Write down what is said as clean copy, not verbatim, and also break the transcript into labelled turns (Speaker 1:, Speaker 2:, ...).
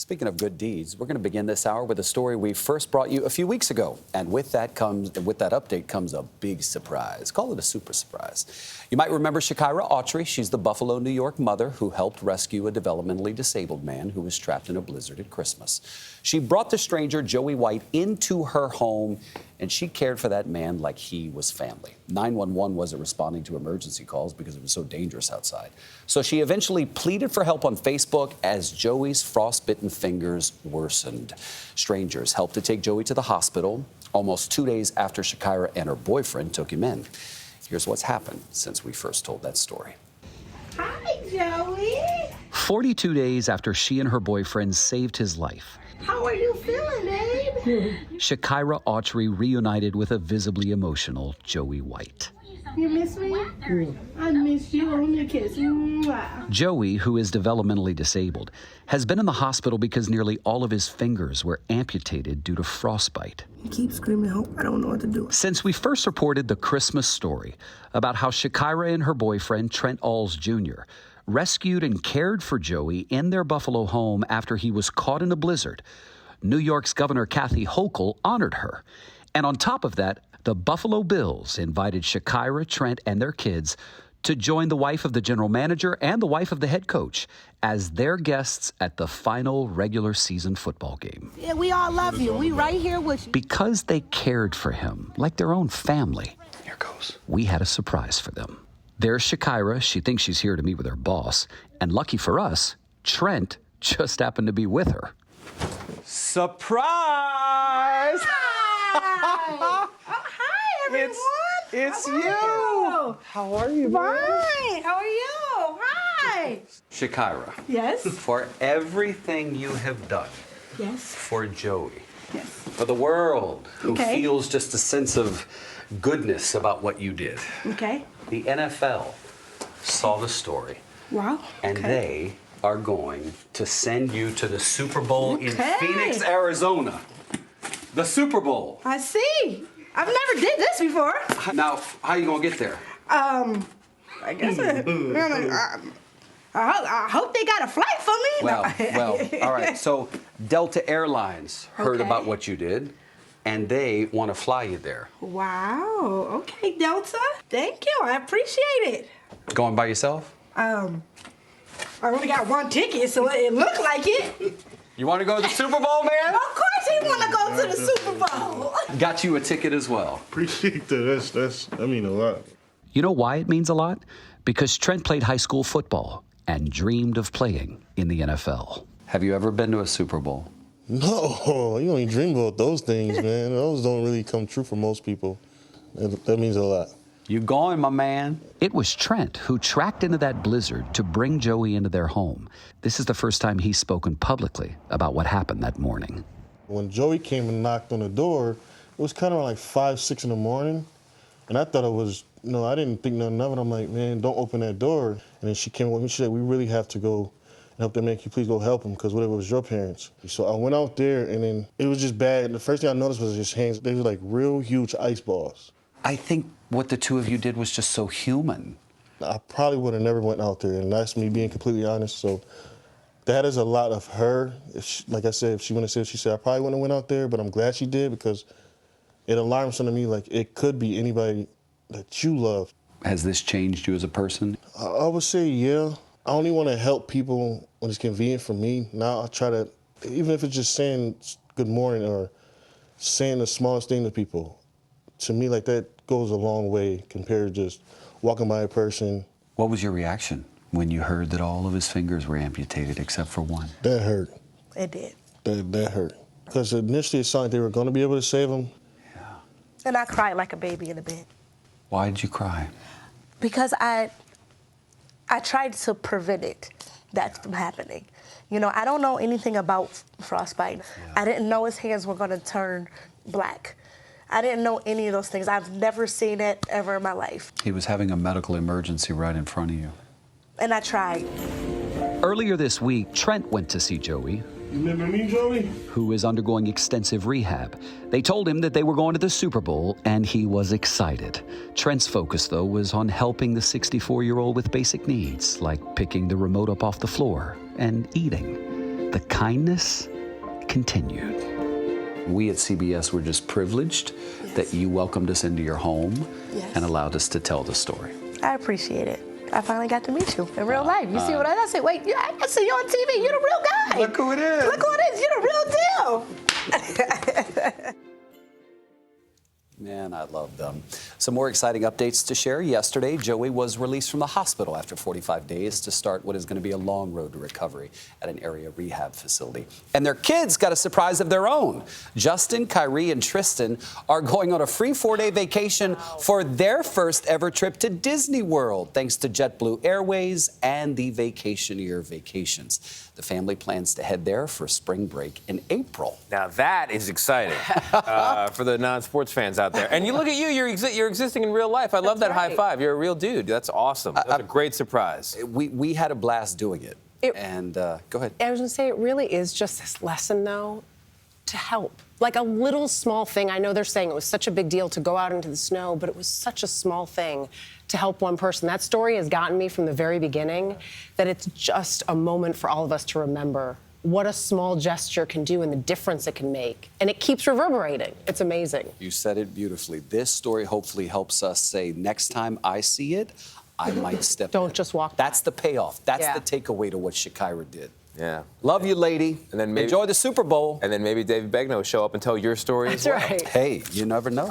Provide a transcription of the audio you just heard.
Speaker 1: Speaking of good deeds, we're going to begin this hour with a story we first brought you a few weeks ago. And with that update comes a big surprise. Call it a super surprise. You might remember Shakira Autry. She's the Buffalo, New York mother who helped rescue a developmentally disabled man who was trapped in a blizzard at Christmas. She brought the stranger, Joey White, into her home, and she cared for that man like he was family. 911 wasn't responding to emergency calls because it was so dangerous outside. So she eventually pleaded for help on Facebook as Joey's frostbitten fingers worsened. Strangers helped to take Joey to the hospital almost 2 days after Shakira and her boyfriend took him in. Here's what's happened since we first told that story.
Speaker 2: Hi, Joey.
Speaker 1: 42 days after she and her boyfriend saved his life,
Speaker 2: How are you feeling, babe?
Speaker 1: Shakira Autry reunited with a visibly emotional Joey White.
Speaker 2: You miss me? I miss you. Let me kiss you.
Speaker 1: Joey, who is developmentally disabled, has been in the hospital because nearly all of his fingers were amputated due to frostbite.
Speaker 2: He keeps screaming, "Hope I don't know what to do."
Speaker 1: Since we first reported the Christmas story about how Shakira and her boyfriend, Trent Alls Jr., rescued and cared for Joey in their Buffalo home after he was caught in a blizzard, New York's Governor Kathy Hochul honored her. And on top of that, the Buffalo Bills invited Shakira, Trent, and their kids to join the wife of the general manager and the wife of the head coach as their guests at the final regular season football game.
Speaker 2: Yeah, we all love you. We right here with you.
Speaker 1: Because they cared for him like their own family.
Speaker 3: Here goes.
Speaker 1: We had a surprise for them. There's Shakira. She thinks she's here to meet with her boss. And lucky for us, Trent just happened to be with her.
Speaker 3: Surprise!
Speaker 2: Hi. Oh, hi, everyone.
Speaker 3: It's
Speaker 2: How
Speaker 3: you.
Speaker 2: are you?
Speaker 3: How are you, man?
Speaker 2: Fine. How are you? Hi.
Speaker 1: Shakira,
Speaker 2: Yes.
Speaker 1: for everything you have done
Speaker 2: Yes.
Speaker 1: for Joey,
Speaker 2: Yes.
Speaker 1: for the world who
Speaker 2: Okay.
Speaker 1: feels just a sense of goodness about what you did,
Speaker 2: Okay.
Speaker 1: the NFL saw the story,
Speaker 2: Wow.
Speaker 1: and
Speaker 2: okay.
Speaker 1: they are going to send you to the Super Bowl in
Speaker 2: Okay.
Speaker 1: Phoenix, Arizona. The Super Bowl.
Speaker 2: I see. I've never did this before.
Speaker 1: Now, how you gonna get there?
Speaker 2: I guess I hope they got a flight for me.
Speaker 1: Well, all right. So Delta Airlines heard
Speaker 2: Okay.
Speaker 1: about what you did, and they want to fly you there.
Speaker 2: Wow. Okay, Delta. Thank you. I appreciate it.
Speaker 1: Going by yourself?
Speaker 2: I only got one ticket, so it looked like it.
Speaker 1: You want to go to the Super Bowl, man?
Speaker 2: Of course he want to go to the Super Bowl.
Speaker 1: Got you a ticket as well.
Speaker 4: Appreciate that. That mean a lot.
Speaker 1: You know why it means a lot? Because Trent played high school football and dreamed of playing in the NFL. Have you ever been to a Super Bowl?
Speaker 4: No, you only dream about those things, man. Those don't really come true for most people. That means a lot.
Speaker 1: You going, my man? It was Trent who tracked into that blizzard to bring Joey into their home. This is the first time he's spoken publicly about what happened that morning.
Speaker 4: When Joey came and knocked on the door, it was kind of like 5, 6 in the morning. And I thought it was, I didn't think nothing of it. I'm like, man, don't open that door. And then she came with me. She said, we really have to go and help them man. Can you please go help them? Because whatever was your parents. So I went out there, and then it was just bad. The first thing I noticed was his hands. They were like real huge ice balls.
Speaker 1: I think what the two of you did was just so human.
Speaker 4: I probably would have never went out there, and that's me being completely honest. So that is a lot of her. Like I said, if she wouldn't have said, she said, I probably wouldn't have went out there, but I'm glad she did because it alarmed something to me. Like, it could be anybody that you love.
Speaker 1: Has this changed you as a person?
Speaker 4: I would say, yeah. I only want to help people when it's convenient for me. Now I try to, even if it's just saying good morning or saying the smallest thing to people, to me, like, that goes a long way compared to just walking by a person.
Speaker 1: What was your reaction when you heard that all of his fingers were amputated except for one?
Speaker 4: That hurt.
Speaker 2: It did.
Speaker 4: That hurt. Because initially it sounded like they were going to be able to save him.
Speaker 1: Yeah.
Speaker 2: And I cried like a baby in the bed.
Speaker 1: Why did you cry?
Speaker 2: Because I tried to prevent that from happening. I don't know anything about frostbite. Yeah. I didn't know his hands were going to turn black. I didn't know any of those things. I've never seen it ever in my life.
Speaker 1: He was having a medical emergency right in front of you.
Speaker 2: And I tried.
Speaker 1: Earlier this week, Trent went to see Joey.
Speaker 4: You remember me, Joey?
Speaker 1: Who is undergoing extensive rehab. They told him that they were going to the Super Bowl, and he was excited. Trent's focus, though, was on helping the 64-year-old with basic needs, like picking the remote up off the floor and eating. the kindness continued. We at CBS were just privileged that you welcomed us into your home and allowed us to tell the story.
Speaker 2: I appreciate it. I finally got to meet you in real life. You see what I said? Wait, I see you on TV. You're the real guy.
Speaker 3: Look who it is.
Speaker 2: Look who it is. You're the real deal.
Speaker 1: Man, I love them. Some more exciting updates to share. Yesterday, Joey was released from the hospital after 45 days to start what is going to be a long road to recovery at an area rehab facility. And their kids got a surprise of their own. Justin, Kyrie, and Tristan are going on a free 4-day vacation for their first ever trip to Disney World, thanks to JetBlue Airways and the Vacationeer Vacations. The family plans to head there for spring break in April.
Speaker 5: Now that is exciting for the non-sports fans out there. And you look at you, you're existing in real life. I love that high five. You're a real dude. That's awesome. That's a great surprise.
Speaker 1: We had a blast doing it. And go ahead.
Speaker 6: I was going to say, it really is just this lesson, though, to help. Like a little small thing. I know they're saying it was such a big deal to go out into the snow, but it was such a small thing to help one person. That story has gotten me from the very beginning that it's just a moment for all of us to remember what a small gesture can do and the difference it can make. And it keeps reverberating. It's amazing.
Speaker 1: You said it beautifully. This story hopefully helps us say, next time I see it, I might step
Speaker 6: Don't
Speaker 1: in.
Speaker 6: just walk
Speaker 1: That's the payoff. That's
Speaker 6: Yeah.
Speaker 1: the takeaway to what Shakira did.
Speaker 5: Yeah.
Speaker 1: Love you, lady.
Speaker 5: And then maybe-
Speaker 1: enjoy the Super Bowl.
Speaker 5: And then maybe David Begnaud will show up and tell your story as well.
Speaker 6: That's right.
Speaker 1: Hey, you never know.